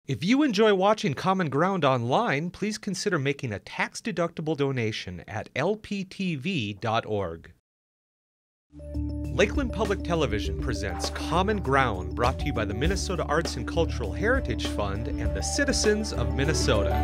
If you enjoy watching Common Ground online, please consider making a tax-deductible donation at lptv.org. Lakeland Public Television presents Common Ground, brought to you by the Minnesota Arts and Cultural Heritage Fund and the citizens of Minnesota.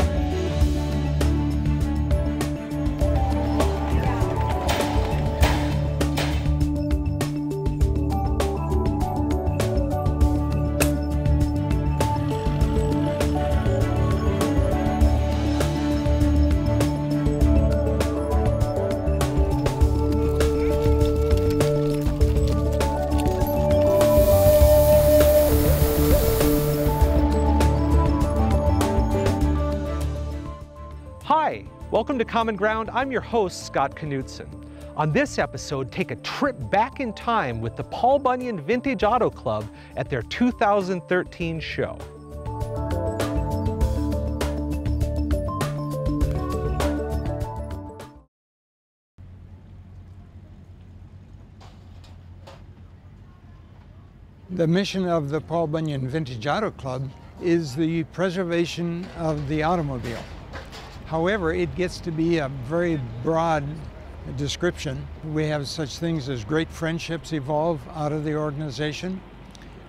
Hi, welcome to Common Ground. I'm your host, Scott Knutson. On this episode, take a trip back in time with the Paul Bunyan Vintage Auto Club at their 2013 show. The mission of the Paul Bunyan Vintage Auto Club is the preservation of the automobile. However, it gets to be a very broad description. We have such things as great friendships evolve out of the organization.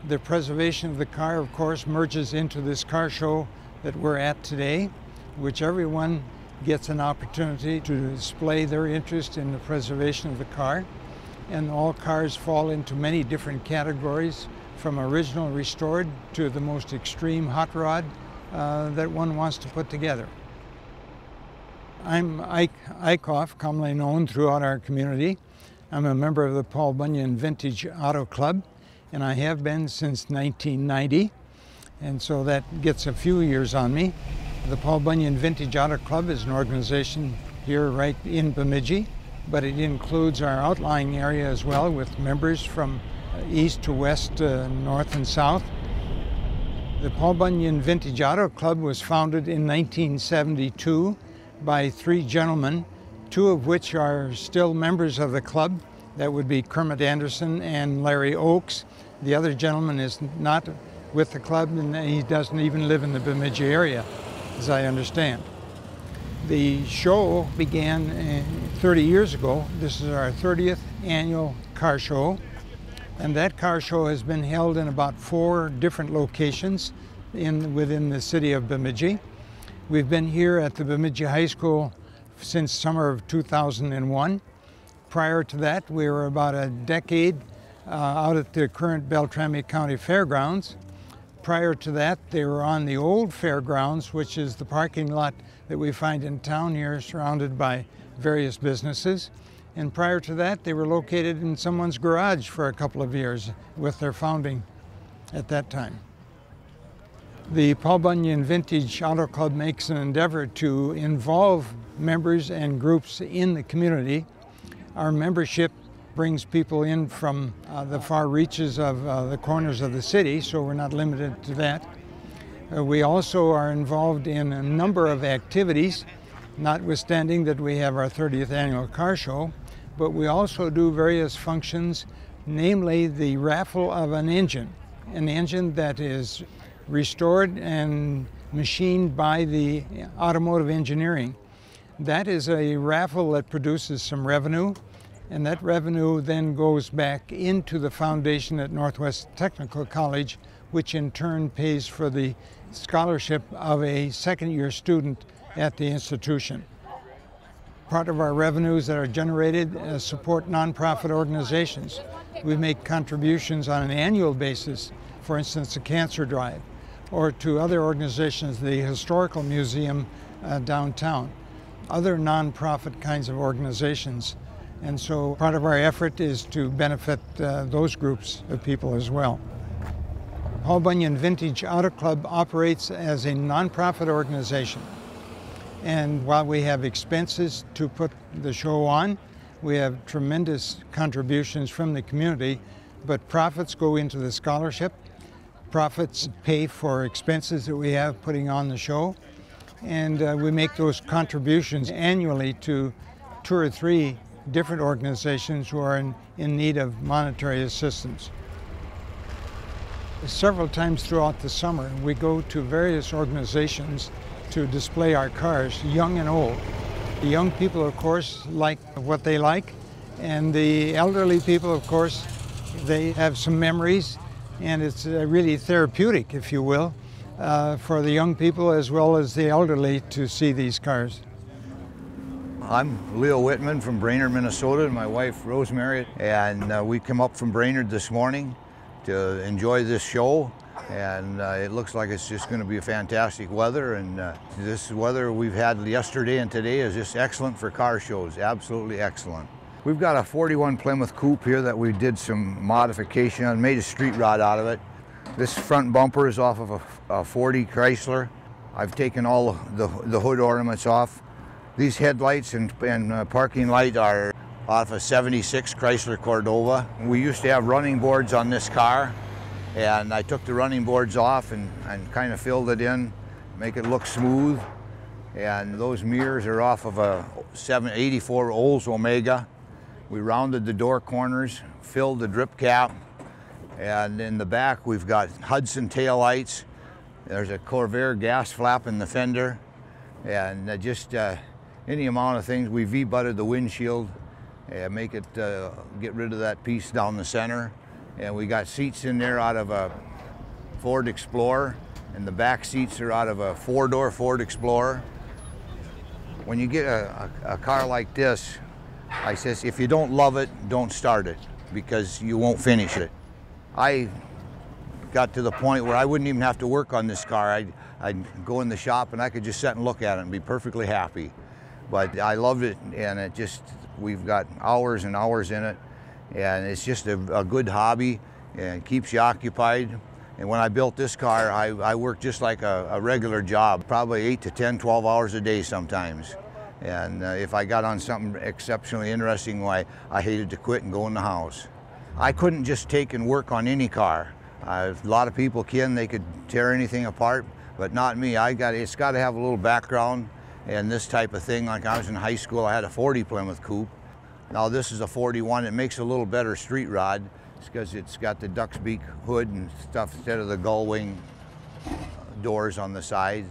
The preservation of the car, of course, merges into this car show that we're at today, which everyone gets an opportunity to display their interest in the preservation of the car. And all cars fall into many different categories, from original restored to the most extreme hot rod that one wants to put together. I'm Eickhoff, commonly known throughout our community. I'm a member of the Paul Bunyan Vintage Auto Club, and I have been since 1990, and so that gets a few years on me. The Paul Bunyan Vintage Auto Club is an organization here right in Bemidji, but it includes our outlying area as well, with members from east to west, north and south. The Paul Bunyan Vintage Auto Club was founded in 1972 by three gentlemen, two of which are still members of the club. That would be Kermit Anderson and Larry Oakes. The other gentleman is not with the club, and he doesn't even live in the Bemidji area, as I understand. The show began 30 years ago. This is our 30th annual car show, and that car show has been held in about 4 different locations within the city of Bemidji. We've been here at the Bemidji High School since summer of 2001. Prior to that, we were about a decade out at the current Beltrami County Fairgrounds. Prior to that, they were on the old fairgrounds, which is the parking lot that we find in town here, surrounded by various businesses. And prior to that, they were located in someone's garage for a couple of years with their founding at that time. The Paul Bunyan Vintage Auto Club makes an endeavor to involve members and groups in the community. Our membership brings people in from the far reaches of the corners of the city, so we're not limited to that. We also are involved in a number of activities, notwithstanding that we have our 30th annual car show, but we also do various functions, namely the raffle of an engine that is restored and machined by the automotive engineering. That is a raffle that produces some revenue, and that revenue then goes back into the foundation at Northwest Technical College, which in turn pays for the scholarship of a second-year student at the institution. Part of our revenues that are generated support nonprofit organizations. We make contributions on an annual basis, for instance, the Cancer Drive, or to other organizations, the Historical Museum downtown, other nonprofit kinds of organizations. And so part of our effort is to benefit those groups of people as well. Paul Bunyan Vintage Auto Club operates as a nonprofit organization. And while we have expenses to put the show on, we have tremendous contributions from the community, but profits go into the scholarship. Profits pay for expenses that we have putting on the show, and we make those contributions annually to 2 or 3 different organizations who are in need of monetary assistance. Several times throughout the summer, we go to various organizations to display our cars, young and old. The young people, of course, like what they like, and the elderly people, of course, they have some memories, and it's really therapeutic, if you will, for the young people as well as the elderly to see these cars. I'm Leo Whitman from Brainerd, Minnesota, and my wife Rosemary, and we come up from Brainerd this morning to enjoy this show, and it looks like it's just going to be a fantastic weather, and this weather we've had yesterday and today is just excellent for car shows, absolutely excellent. We've got a 41 Plymouth Coupe here that we did some modification on, made a street rod out of it. This front bumper is off of a 40 Chrysler. I've taken all the hood ornaments off. These headlights and parking light are off a 76 Chrysler Cordova. We used to have running boards on this car, and I took the running boards off and kind of filled it in, make it look smooth. And those mirrors are off of a 84 Olds Omega. We rounded the door corners, filled the drip cap, and in the back we've got Hudson taillights. There's a Corvair gas flap in the fender, and just any amount of things. We V-butted the windshield, make it get rid of that piece down the center, and we got seats in there out of a Ford Explorer, and the back seats are out of a four-door Ford Explorer. When you get a car like this, I says, if you don't love it, don't start it, because you won't finish it. I got to the point where I wouldn't even have to work on this car. I'd go in the shop and I could just sit and look at it and be perfectly happy. But I loved it, and we've got hours and hours in it, and it's just a good hobby and keeps you occupied. And when I built this car, I worked just like a regular job, probably 8 to 10, 12 hours a day sometimes. And if I got on something exceptionally interesting, I hated to quit and go in the house. I couldn't just take and work on any car. A lot of people can, they could tear anything apart, but not me. It's got to have a little background and this type of thing. Like I was in high school, I had a 40 Plymouth Coupe. Now this is a 41. It makes a little better street rod because it's got the duck's beak hood and stuff instead of the gull wing doors on the side.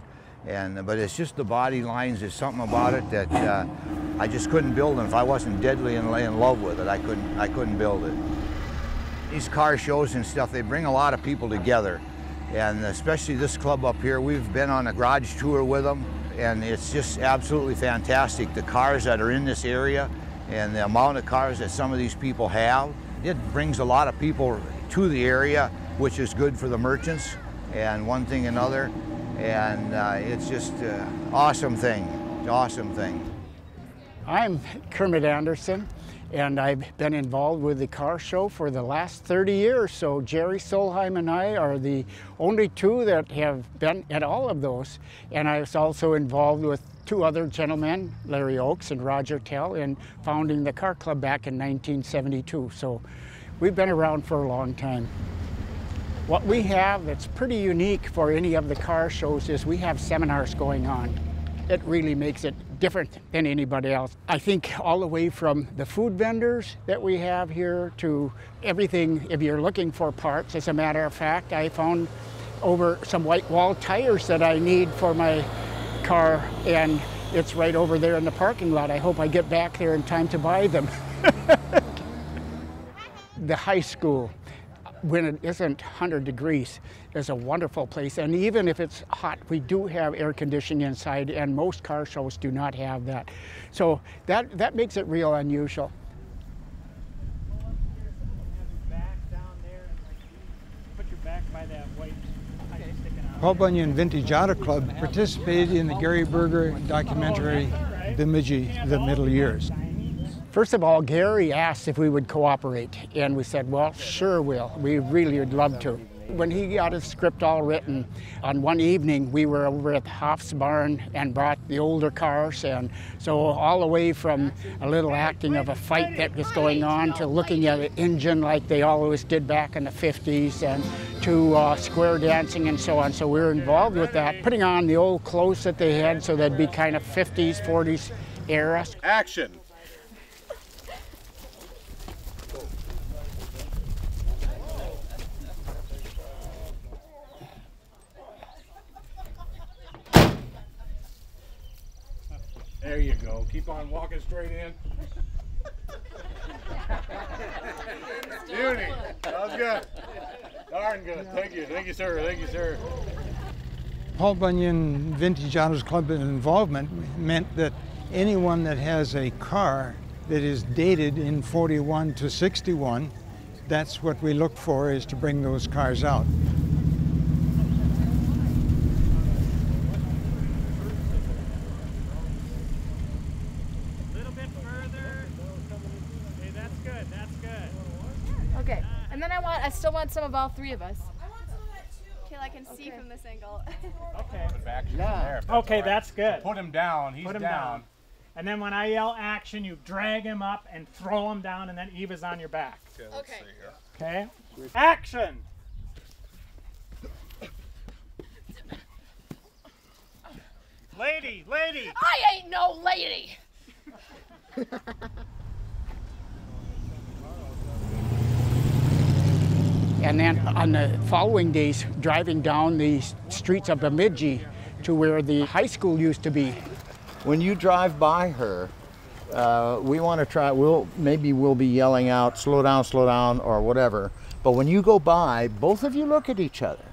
But it's just the body lines, there's something about it that I just couldn't build them. If I wasn't deadly in love with it, I couldn't build it. These car shows and stuff, they bring a lot of people together. And especially this club up here, we've been on a garage tour with them, and it's just absolutely fantastic. The cars that are in this area and the amount of cars that some of these people have, it brings a lot of people to the area, which is good for the merchants and one thing another. And it's just an awesome thing, awesome thing. I'm Kermit Anderson, and I've been involved with the car show for the last 30 years. So Jerry Solheim and I are the only two that have been at all of those. And I was also involved with two other gentlemen, Larry Oakes and Roger Tell, in founding the car club back in 1972. So we've been around for a long time. What we have that's pretty unique for any of the car shows is we have seminars going on. It really makes it different than anybody else. I think all the way from the food vendors that we have here to everything, if you're looking for parts. As a matter of fact, I found over some white wall tires that I need for my car, and it's right over there in the parking lot. I hope I get back there in time to buy them. The high school, when it isn't 100 degrees, is a wonderful place. And even if it's hot, we do have air conditioning inside, and most car shows do not have that. So that makes it real unusual. Paul Bunyan Vintage Auto Club participated in the Gary Berger documentary, Bemidji, The Middle Years. First of all, Gary asked if we would cooperate, and we said, well, sure will. We really would love to. When he got his script all written, on one evening we were over at Hoff's barn and brought the older cars, and so all the way from a little acting of a fight that was going on to looking at an engine like they always did back in the 50s, and to square dancing and so on. So we were involved with that, putting on the old clothes that they had so they'd be kind of 50s, 40s era. Action! There you go. Keep on walking straight in. Beauty. That was good. Darn good. Thank you. Thank you, sir. Thank you, sir. Paul Bunyan Vintage Autos Club involvement meant that anyone that has a car that is dated in 41 to 61, that's what we look for, is to bring those cars out. Okay, and then I still want some of all three of us. I want some of that too. Okay, I can see from this angle. Okay. Yeah. Okay, that's good. Put him down. He's down. And then when I yell action, you drag him up and throw him down, and then Eva's on your back. Okay. Okay? Action! Lady, lady! I ain't no lady! And then on the following days, driving down the streets of Bemidji to where the high school used to be. When you drive by her, we want to try, maybe we'll be yelling out, slow down, or whatever. But when you go by, both of you look at each other.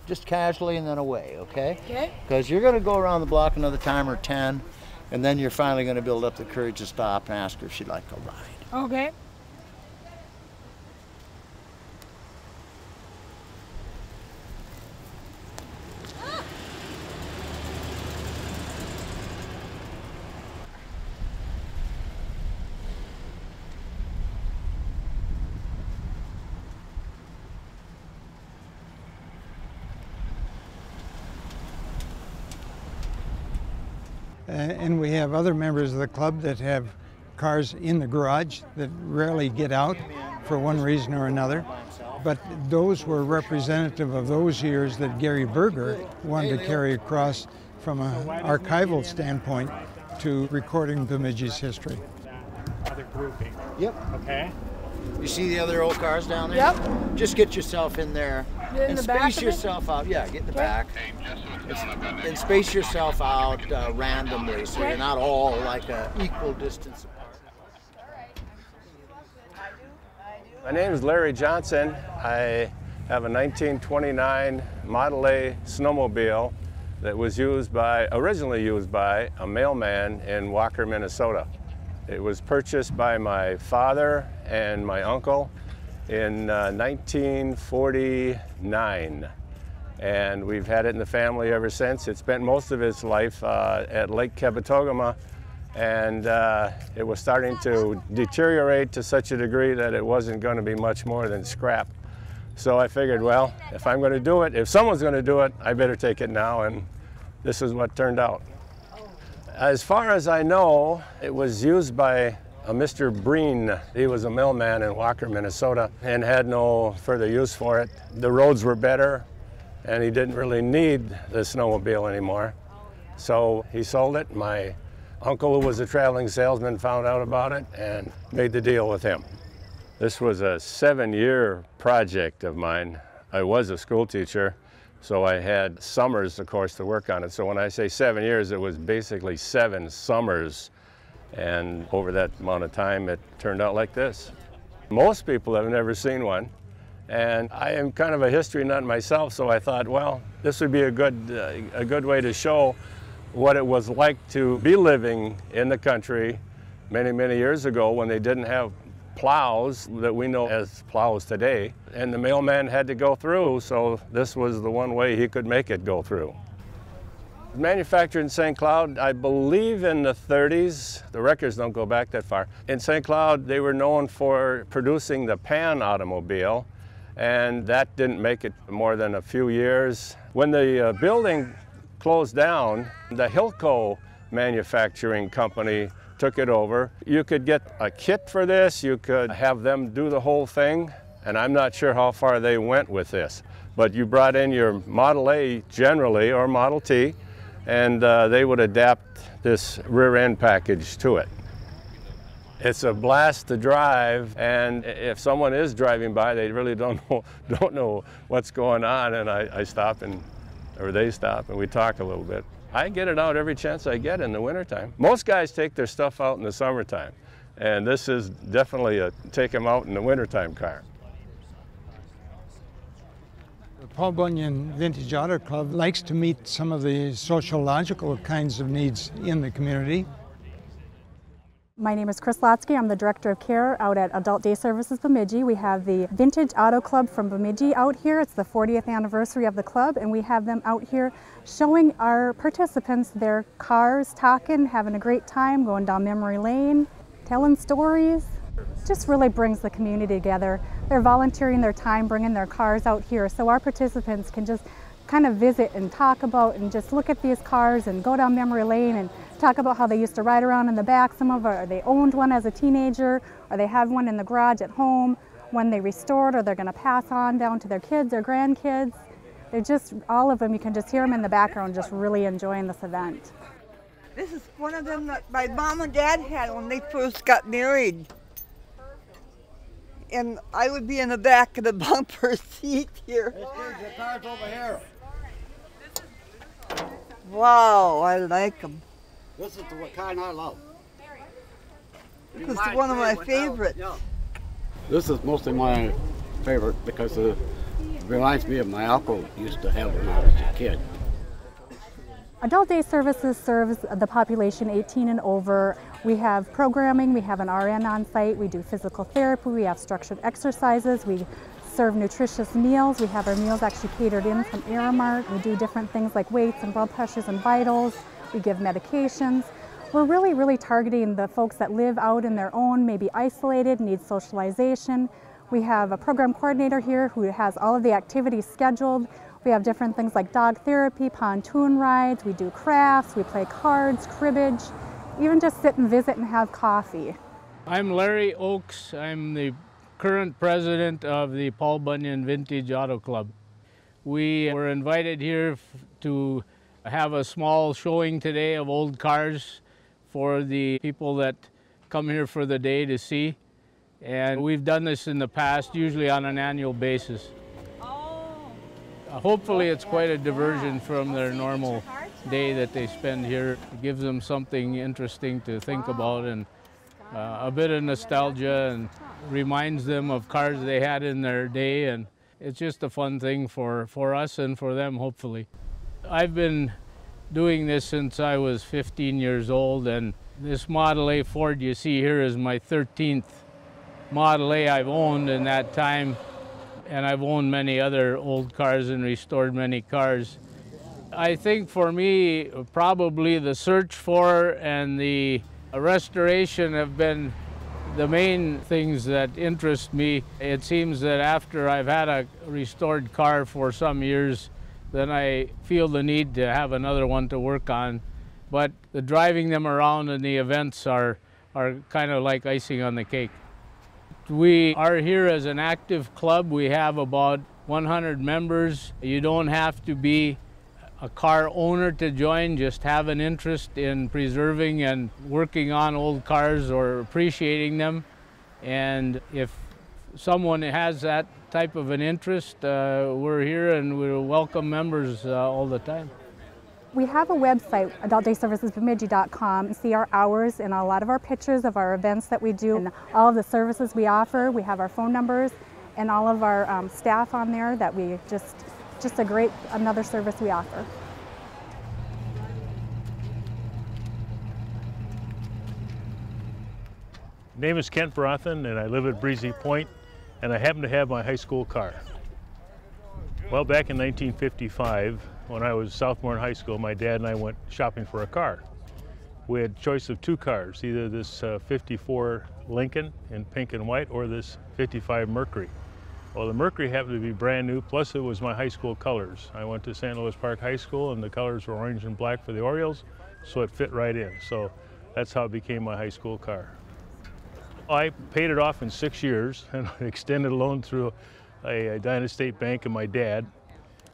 Just casually and then away, okay? Okay. Because you're going to go around the block another time or 10, and then you're finally going to build up the courage to stop and ask her if she'd like a ride. Okay. And we have other members of the club that have cars in the garage that rarely get out for one reason or another. But those were representative of those years that Gary Berger wanted to carry across from an archival standpoint to recording Bemidji's history. Other grouping. Yep. Okay. You see the other old cars down there? Yep. Just get yourself in there In and the back space of it? yourself out. Yeah, get in the back. And space yourself out randomly so you're not all like an equal distance apart. My name is Larry Johnson. I have a 1929 Model A snowmobile that was originally used by a mailman in Walker, Minnesota. It was purchased by my father and my uncle in 1949. And we've had it in the family ever since. It spent most of its life at Lake Kebetogama, and it was starting to deteriorate to such a degree that it wasn't going to be much more than scrap. So I figured, well, if I'm going to do it, if someone's going to do it, I better take it now, and this is what turned out. As far as I know, it was used by a Mr. Breen. He was a mailman in Walker, Minnesota, and had no further use for it. The roads were better, and he didn't really need the snowmobile anymore. So he sold it. My uncle, who was a traveling salesman, found out about it and made the deal with him. This was a 7-year project of mine. I was a school teacher, so I had summers, of course, to work on it. So when I say 7 years, it was basically 7 summers. And over that amount of time, it turned out like this. Most people have never seen one. And I am kind of a history nut myself, so I thought, well, this would be a good way to show what it was like to be living in the country many, many years ago when they didn't have plows that we know as plows today. And the mailman had to go through, so this was the one way he could make it go through. Manufactured in St. Cloud, I believe in the 30s. The records don't go back that far. In St. Cloud, they were known for producing the Pan automobile, and that didn't make it more than a few years. When the building closed down, the Hilco manufacturing company took it over. You could get a kit for this, you could have them do the whole thing, and I'm not sure how far they went with this. But you brought in your Model A generally, or Model T, and they would adapt this rear end package to it. It's a blast to drive, and if someone is driving by, they really don't know what's going on, and I stop and or they stop, and we talk a little bit. I get it out every chance I get in the wintertime. Most guys take their stuff out in the summertime, and this is definitely a take them out in the wintertime car. The Paul Bunyan Vintage Auto Club likes to meet some of the sociological kinds of needs in the community. My name is Chris Lotsky. I'm the Director of Care out at Adult Day Services Bemidji. We have the Vintage Auto Club from Bemidji out here. It's the 40th anniversary of the club, and we have them out here showing our participants their cars, talking, having a great time, going down memory lane, telling stories. Just really brings the community together. They're volunteering their time, bringing their cars out here, so our participants can just kind of visit and talk about and just look at these cars and go down memory lane and talk about how they used to ride around in the back. Some of them, or they owned one as a teenager, or they have one in the garage at home when they restored, or they're going to pass on down to their kids or grandkids. They're just, all of them, you can just hear them in the background just really enjoying this event. This is one of them that my mom and dad had when they first got married. And I would be in the back of the bumper seat here. The car's over here. Wow, I like them. This is the kind I love. This is one of my favorites. This is mostly my favorite because it reminds me of my uncle used to have when I was a kid. Adult Day Services serves the population 18 and over. We have programming, we have an RN on site, we do physical therapy, we have structured exercises, we serve nutritious meals. We have our meals actually catered in from Aramark. We do different things like weights and blood pressures and vitals. We give medications. We're really targeting the folks that live out in their own, maybe isolated, need socialization. We have a program coordinator here who has all of the activities scheduled. We have different things like dog therapy, pontoon rides, we do crafts, we play cards, cribbage, even just sit and visit and have coffee. I'm Larry Oakes. I'm the current president of the Paul Bunyan Vintage Auto Club. We were invited here to have a small showing today of old cars for the people that come here for the day to see. And we've done this in the past, usually on an annual basis. Hopefully it's quite a diversion from their normal day that they spend here. It gives them something interesting to think about and a bit of nostalgia, and reminds them of cars they had in their day, and it's just a fun thing for us and for them, hopefully. I've been doing this since I was 15 years old, and this Model A Ford you see here is my 13th Model A I've owned in that time, and I've owned many other old cars and restored many cars. I think for me, probably the search for and the restoration have been the main things that interest me. It seems that after I've had a restored car for some years, then I feel the need to have another one to work on. But the driving them around and the events are kind of like icing on the cake. We are here as an active club. We have about 100 members. You don't have to be a car owner to join, just have an interest in preserving and working on old cars or appreciating them. And if someone has that type of an interest, we're here and we'll welcome members all the time. We have a website, adultdayservicesbemidji.com, and see our hours and a lot of our pictures of our events that we do and all of the services we offer. We have our phone numbers and all of our staff on there that we just a great, another service we offer. My name is Kent Brothen, and I live at Breezy Point, and I happen to have my high school car. Well, back in 1955, when I was a sophomore in high school, my dad and I went shopping for a car. We had a choice of two cars, either this 54 Lincoln in pink and white or this 55 Mercury. Well, the Mercury happened to be brand new, plus it was my high school colors. I went to St. Louis Park High School, and the colors were orange and black for the Orioles, so it fit right in. So that's how it became my high school car. I paid it off in 6 years and extended a loan through a United State Bank and my dad.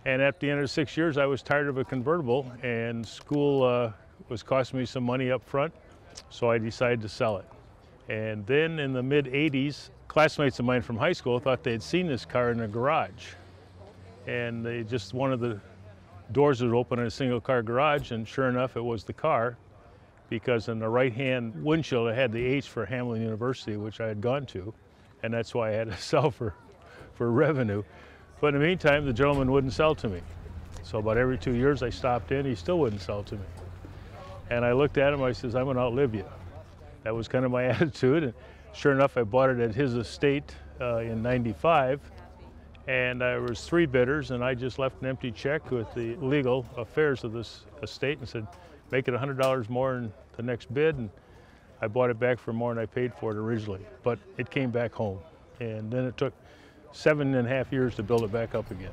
And at the end of 6 years, I was tired of a convertible, and school was costing me some money up front, so I decided to sell it. And then in the mid-'80s, classmates of mine from high school thought they had seen this car in a garage, and they just wanted to doors would open in a single car garage, and sure enough, it was the car, because in the right-hand windshield it had the H for Hamline University, which I had gone to, and that's why I had to sell for revenue. But in the meantime, the gentleman wouldn't sell to me. So about every 2 years I stopped in, he still wouldn't sell to me. And I looked at him, I says, I'm gonna outlive you. That was kind of my attitude, and sure enough, I bought it at his estate in '95, and there was 3 bidders, and I just left an empty check with the legal affairs of this estate and said, make it $100 more than the next bid, and I bought it back for more than I paid for it originally. But it came back home, and then it took 7.5 years to build it back up again.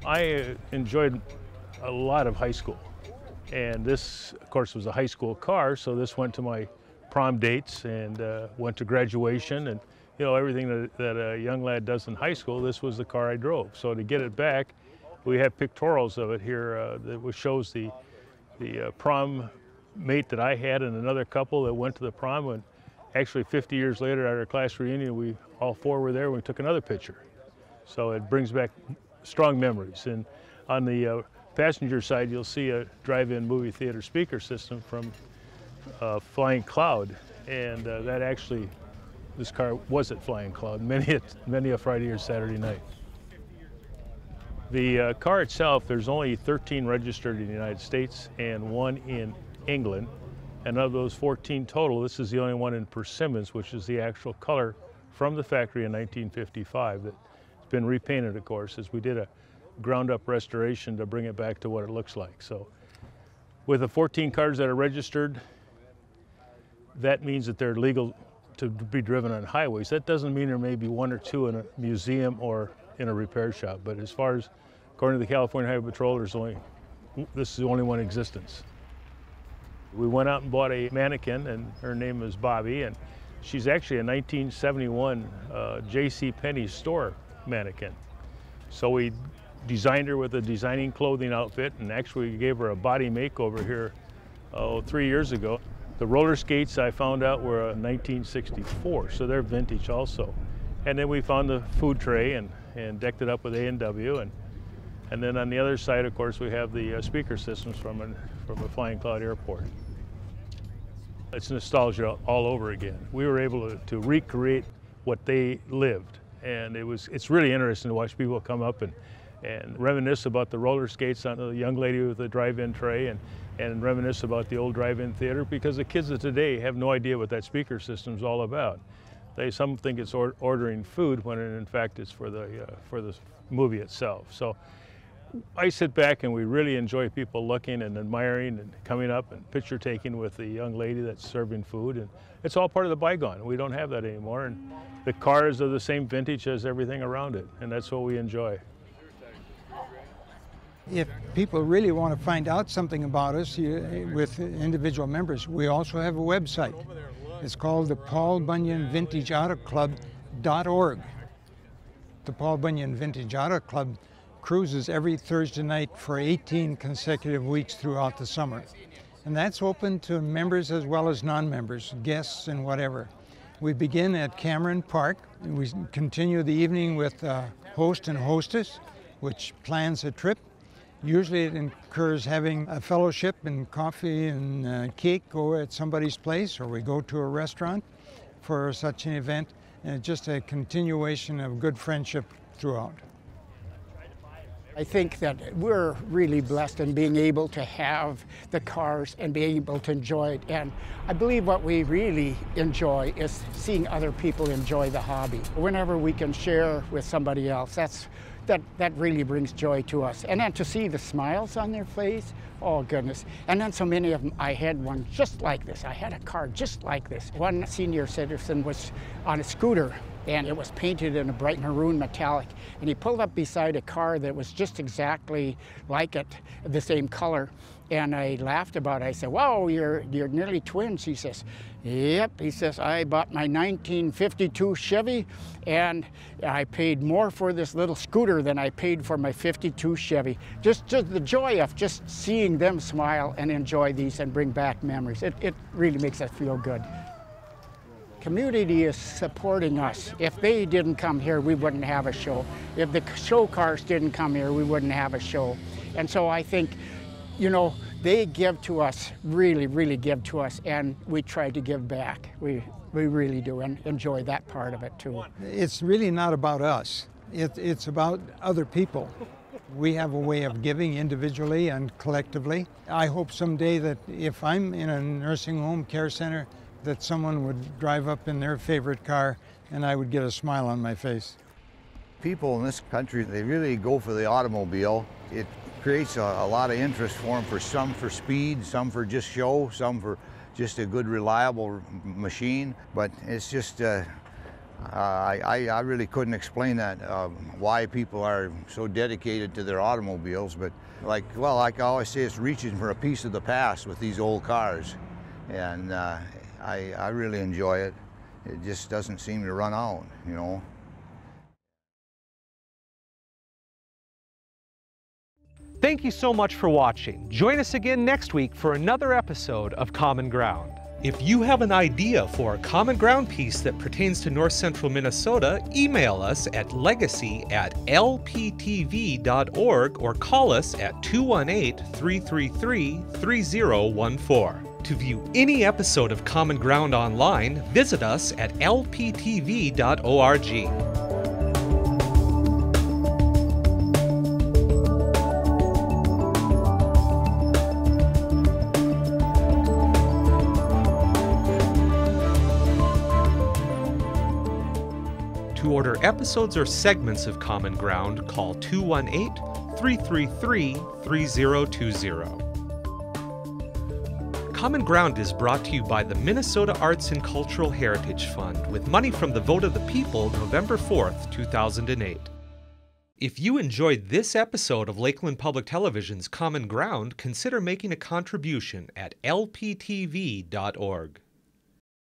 I enjoyed a lot of high school, and this, of course, was a high school car, so this went to my prom dates and went to graduation, and you know, everything that a young lad does in high school, this was the car I drove. So to get it back, we have pictorials of it here that shows the prom mate that I had and another couple that went to the prom, and actually 50 years later at our class reunion, we all 4 were there and we took another picture. So it brings back strong memories. And on the passenger side, you'll see a drive-in movie theater speaker system from Flying Cloud, and that actually, this car was at Flying Cloud many a Friday or Saturday night. The car itself, there's only 13 registered in the United States and 1 in England, and of those 14 total, this is the only one in persimmons, which is the actual color from the factory in 1955 that's been repainted, of course, as we did a ground-up restoration to bring it back to what it looks like. So with the 14 cars that are registered, that means that they're legal to be driven on highways. That doesn't mean there may be 1 or 2 in a museum or in a repair shop, but as far as, according to the California Highway Patrol, this is the only one in existence. We went out and bought a mannequin, and her name is Bobby, and she's actually a 1971 JCPenney store mannequin. So we designed her with a designing clothing outfit, and actually gave her a body makeover here 3 years ago. The roller skates I found out were 1964, so they're vintage also. And then we found the food tray and decked it up with A&W, and then on the other side, of course, we have the speaker systems from a Flying Cloud airport. It's nostalgia all over again. We were able to recreate what they lived, and it's really interesting to watch people come up and reminisce about the roller skates on the young lady with the drive-in tray, and reminisce about the old drive-in theater, because the kids of today have no idea what that speaker system is all about. Some think it's ordering food when in fact it's for the movie itself. So I sit back and we really enjoy people looking and admiring and coming up and picture taking with the young lady that's serving food, and it's all part of the bygone. We don't have that anymore, and the cars are the same vintage as everything around it, and that's what we enjoy. If people really want to find out something about us with individual members, we also have a website. It's called the Paul Bunyan Vintage Auto Club.org. The Paul Bunyan Vintage Auto Club cruises every Thursday night for 18 consecutive weeks throughout the summer. And that's open to members as well as non-members, guests and whatever. We begin at Cameron Park. We continue the evening with a host and hostess, which plans a trip. Usually it incurs having a fellowship and coffee and cake over at somebody's place, or we go to a restaurant for such an event, and just a continuation of good friendship throughout. I think that we're really blessed in being able to have the cars and being able to enjoy it. And I believe what we really enjoy is seeing other people enjoy the hobby. Whenever we can share with somebody else, that really brings joy to us. And then to see the smiles on their face, oh goodness. And then so many of them, I had one just like this. I had a car just like this. One senior citizen was on a scooter, and it was painted in a bright maroon metallic. And he pulled up beside a car that was just exactly like it, the same color. And I laughed about it. I said, "Wow, you're nearly twins." He says, "Yep." He says, "I bought my 1952 Chevy, and I paid more for this little scooter than I paid for my 52 Chevy." Just the joy of just seeing them smile and enjoy these and bring back memories. It really makes us feel good. Community is supporting us. If they didn't come here, we wouldn't have a show. If the show cars didn't come here, we wouldn't have a show. And so I think, you know, they give to us, really give to us, and we try to give back. We really do, and enjoy that part of it too. It's really not about us. It's about other people. We have a way of giving individually and collectively. I hope someday that if I'm in a nursing home care center, that someone would drive up in their favorite car and I would get a smile on my face. People in this country, they really go for the automobile. It creates a lot of interest for them, for some for speed, some for just show, some for just a good reliable machine. But it's just, I really couldn't explain that, why people are so dedicated to their automobiles. But like I always say, it's reaching for a piece of the past with these old cars. And I really enjoy it. It just doesn't seem to run out, you know. Thank you so much for watching. Join us again next week for another episode of Common Ground. If you have an idea for a Common Ground piece that pertains to North Central Minnesota, email us at legacy@lptv.org or call us at 218-333-3014. To view any episode of Common Ground online, visit us at lptv.org. To order episodes or segments of Common Ground, call 218-333-3020. Common Ground is brought to you by the Minnesota Arts and Cultural Heritage Fund with money from the vote of the people November 4th, 2008. If you enjoyed this episode of Lakeland Public Television's Common Ground, consider making a contribution at lptv.org.